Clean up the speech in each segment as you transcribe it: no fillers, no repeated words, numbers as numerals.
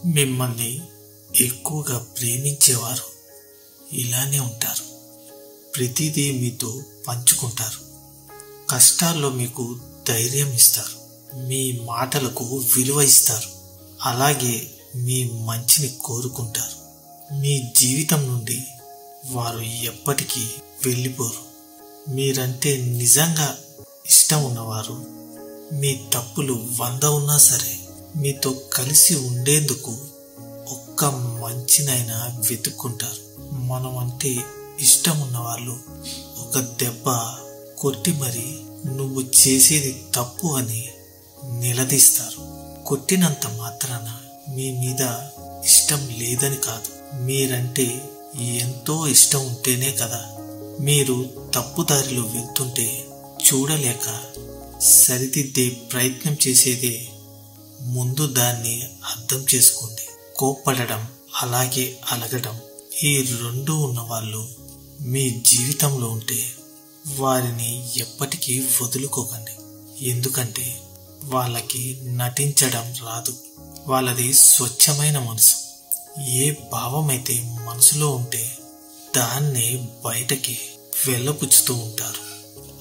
మిమ్మల్ని ఎక్కువగా ప్రేమించేవారు ఇలానే ఉంటారు. ప్రతిదీ మీతో పంచుకుంటారు. కష్టాల్లో మీకు ధైర్యం ఇస్తారు. మీ మాటలకు విలువ ఇస్తారు. అలాగే మీ మంచిని కోరుకుంటారు. మీ జీవితం నుండి వారు ఎప్పటికీ వెళ్ళిపోరు. మీరంటే నిజంగా ఇష్టం ఉన్నవారు మీ తప్పులు 100 ఉన్నా సరే మీతో కలిసి ఉండేందుకు ఒక్క మంచినైనా వెతుక్కుంటారు. మనం అంటే ఇష్టం ఉన్నవాళ్ళు ఒక దెబ్బ కొట్టి మరి నువ్వు చేసేది తప్పు అని నిలదీస్తారు. కొట్టినంత మాత్రాన మీ మీద ఇష్టం లేదని కాదు, మీరంటే ఎంతో ఇష్టం ఉంటేనే కదా. మీరు తప్పుదారిలో వెళ్తుంటే చూడలేక సరిదిద్దే ప్రయత్నం చేసేదే. ముందు దాన్ని అర్థం చేసుకోండి. కోప్పడడం అలాగే అలగడం ఈ రెండు ఉన్నవాళ్ళు మీ జీవితంలో ఉంటే వారిని ఎప్పటికీ వదులుకోకండి. ఎందుకంటే వాళ్ళకి నటించడం రాదు. వాళ్ళది స్వచ్ఛమైన మనసు. ఏ భావమైతే మనసులో ఉంటే దాన్నే బయటకి వెళ్ళపుచ్చుతూ ఉంటారు.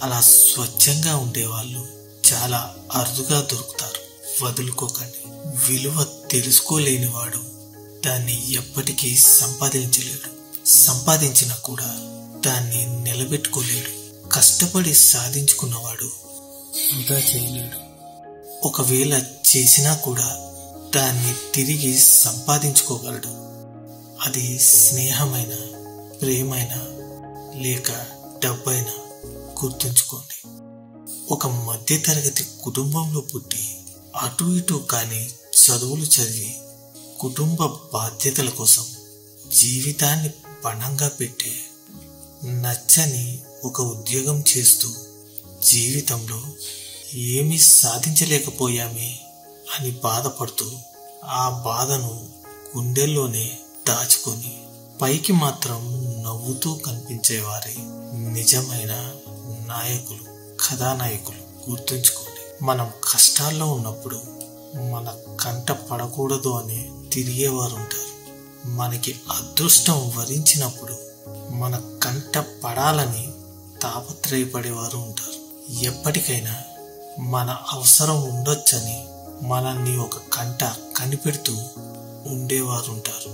అలా స్వచ్ఛంగా ఉండేవాళ్ళు చాలా అరుదుగా దొరుకుతారు. వదులుకోకండి. విలువ తెలుసుకోలేనివాడు దాన్ని ఎప్పటికీ సంపాదించలేడు. సంపాదించినా కూడా దాన్ని నిలబెట్టుకోలేడు. కష్టపడి సాధించుకున్నవాడు వృధా చేయలేడు. ఒకవేళ చేసినా కూడా దాన్ని తిరిగి సంపాదించుకోగలడు. అది స్నేహమైన, ప్రేమైన లేక డబ్బైనా. గుర్తుంచుకోండి. ఒక మధ్యతరగతి కుటుంబంలో పుట్టి అటు ఇటు కాని చదువులు చదివి కుటుంబ బాధ్యతల కోసం జీవితాన్ని పణంగా పెట్టి నచ్చని ఒక ఉద్యోగం చేస్తూ జీవితంలో ఏమీ సాధించలేకపోయామే అని బాధపడుతూ ఆ బాధను గుండెల్లోనే దాచుకొని పైకి మాత్రం నవ్వుతూ కనిపించేవారే నిజమైన నాయకులు, కథానాయకులు. గుర్తుంచుకోండి. మనం కష్టాల్లో ఉన్నప్పుడు మన కంట పడకూడదు అని తిరిగేవారు ఉంటారు. మనకి అదృష్టం వరించినప్పుడు మన కంట పడాలని తాపత్రయపడేవారు ఉంటారు. ఎప్పటికైనా మన అవసరం ఉండొచ్చని మనల్ని ఒక కంట కనిపెడుతూ ఉండేవారు ఉంటారు.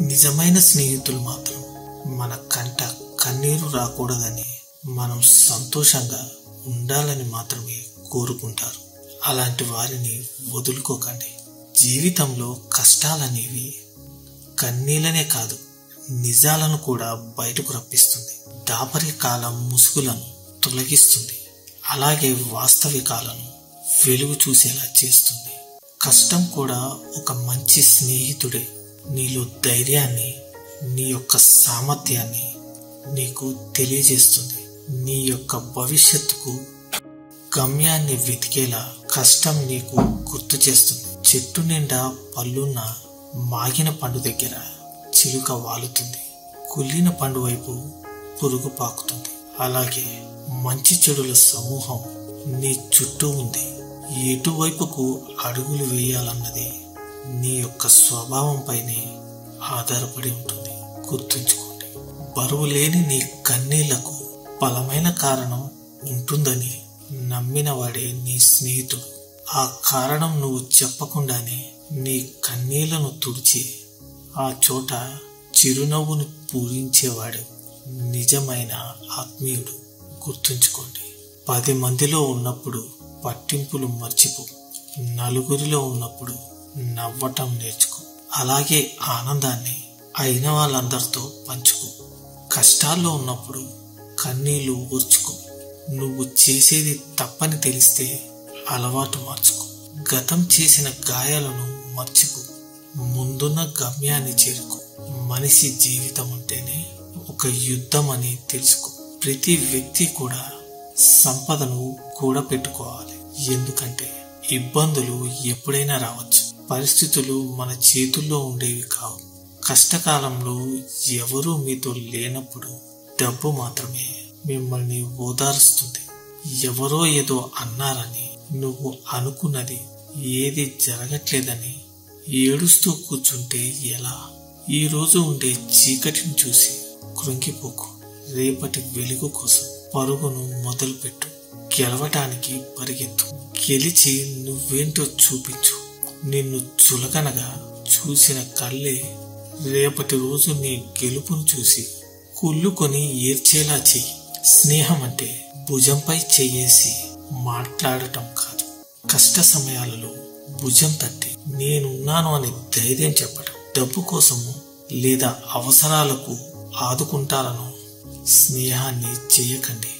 నిజమైన స్నేహితులు మాత్రం మన కంట కన్నీరు రాకూడదని, మనం సంతోషంగా ఉండాలని మాత్రమే కోరుకుంటారు. అలాంటి వారిని వదులుకోకండి. జీవితంలో కష్టాలనేవి కన్నీళ్ళనే కాదు, నిజాలను కూడా బయటకు రప్పిస్తుంది. దాపరికాలం ముసుగులను తొలగిస్తుంది. అలాగే వాస్తవికాలను వెలుగు చూసేలా చేస్తుంది. కష్టం కూడా ఒక మంచి స్నేహితుడే. నీలో ధైర్యాన్ని, నీ యొక్క సామర్థ్యాన్ని నీకు తెలియజేస్తుంది. నీ యొక్క భవిష్యత్తుకు గమ్యాన్ని వెతికేలా కష్టం నీకు గుర్తు చేస్తుంది. చెట్టు నిండా పళ్ళున్న మాగిన పండు దగ్గర చిలుక వాలుతుంది. కుళ్ళిన పండు వైపు పురుగు పాకుతుంది. అలాగే మంచి చెడుల సమూహం నీ చుట్టూ ఉంది. ఎటువైపుకు అడుగులు వేయాలన్నది నీ యొక్క స్వభావంపైనే ఆధారపడి ఉంటుంది. గుర్తుంచుకోండి. బరువు లేని నీ కన్నీళ్లకు బలమైన కారణం ఉంటుందని నమ్మిన వాడే నీ స్నేహితుడు. ఆ కారణం నువ్వు చెప్పకుండానే నీ కన్నీళ్లను తుడిచి ఆ చోట చిరునవ్వును పూరించేవాడు నిజమైన ఆత్మీయుడు. గుర్తుంచుకోండి. 10 మందిలో ఉన్నప్పుడు పట్టింపులు మర్చిపో. నలుగురిలో ఉన్నప్పుడు నవ్వటం నేర్చుకో. అలాగే ఆనందాన్ని అయిన వాళ్ళందరితో పంచుకో. కష్టాల్లో ఉన్నప్పుడు కన్నీళ్లు ఊర్చుకో. నువ్వు చేసేది తప్పని తెలిస్తే అలవాటు మార్చుకో. గతం చేసిన గాయాలను మర్చిపో. ముందున్న గమ్యాన్ని చేరుకో. మనిషి జీవితం అంటేనే ఒక యుద్ధం అని తెలుసుకో. ప్రతి వ్యక్తి కూడా సంపదను కూడబెట్టుకోవాలి. ఎందుకంటే ఇబ్బందులు ఎప్పుడైనా రావచ్చు. పరిస్థితులు మన చేతుల్లో ఉండేవి కావు. కష్టకాలంలో ఎవరూ మీతో లేనప్పుడు డబ్బు మాత్రమే మిమ్మల్ని ఓదారుస్తుంది. ఎవరో ఏదో అన్నారని నువ్వు అనుకున్నది ఏది జరగట్లేదని ఏడుస్తూ కూర్చుంటే ఎలా? ఈ రోజు ఉండే చీకటిని చూసి కృంగిపోకు. రేపటి వెలుగు కోసం పరుగును మొదలుపెట్టు. గెలవటానికి పరిగెత్తు. గెలిచి నువ్వేంటో చూపించు. నిన్ను చులకనగా చూసిన కళ్ళే రేపటి రోజు నీ గెలుపును చూసి కుళ్ళుకొని ఏడ్చేలా చెయ్యి. స్నేహం అంటే భుజంపై చెయ్యేసి మాట్లాడటం కాదు. కష్ట సమయాలలో భుజం తట్టి నేనున్నాను అని ధైర్యం చెప్పటం. డబ్బు కోసము లేదా అవసరాలకు ఆదుకుంటారనో స్నేహాన్ని చేయకండి.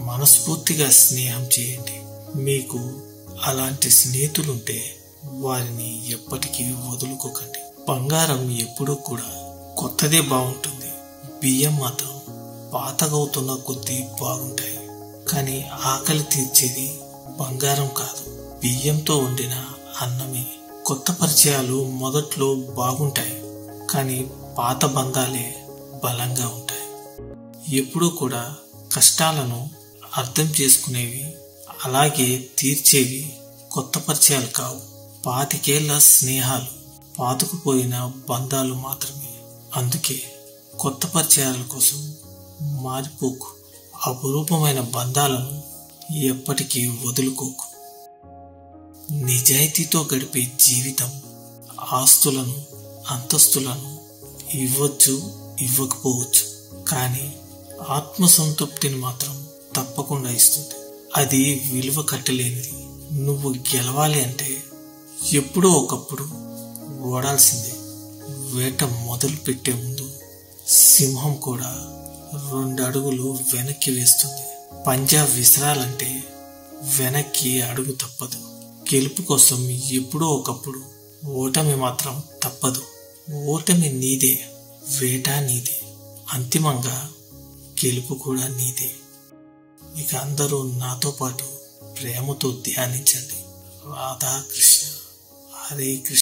మనస్ఫూర్తిగా స్నేహం చేయండి. మీకు అలాంటి స్నేహితులుంటే వారిని ఎప్పటికీ వదులుకోకండి. బంగారం ఎప్పుడూ కూడా కొత్తదే బాగుంటుంది. బియ్యం మాత్రం పాతగవుతున్న కొద్దీ బాగుంటాయి. కానీ ఆకలి తీర్చేది బంగారం కాదు, బియ్యంతో వండిన అన్నమే. కొత్త పరిచయాలు మొదట్లో బాగుంటాయి, కానీ పాత బంధాలే బలంగా ఉంటాయి. ఎప్పుడూ కూడా కష్టాలను అర్థం చేసుకునేవి, అలాగే తీర్చేవి కొత్త పరిచయాలు కావు. 25 ఏళ్ల స్నేహాలు పాతుకుపోయిన బంధాలు మాత్రమే. అందుకే కొత్త పరిచయాల కోసం మారిపోకు. అపురూపమైన బంధాలను ఎప్పటికీ వదులుకోకు. నిజాయితీతో గడిపే జీవితం ఆస్తులను, అంతస్తులను ఇవ్వచ్చు, ఇవ్వకపోవచ్చు, కానీ ఆత్మసంతృప్తిని మాత్రం తప్పకుండా ఇస్తుంది. అది విలువ కట్టలేనిది. నువ్వు గెలవాలి అంటే ఎప్పుడో ఒకప్పుడు ఓడాల్సిందే. వేట మొదలు పెట్టే ముందు సింహం కూడా 2 అడుగులు వెనక్కి వేస్తుంది. పంజా విసరాలంటే వెనక్కి అడుగు తప్పదు. గెలుపు కోసం ఎప్పుడో ఒకప్పుడు ఓటమి మాత్రం తప్పదు. ఓటమి నీదే, వేట నీదే, అంతిమంగా గెలుపు కూడా నీదే. ఇక అందరూ నాతో పాటు ప్రేమతో ధ్యానించండి. రాధాకృష్ణ, హరే కృష్ణ.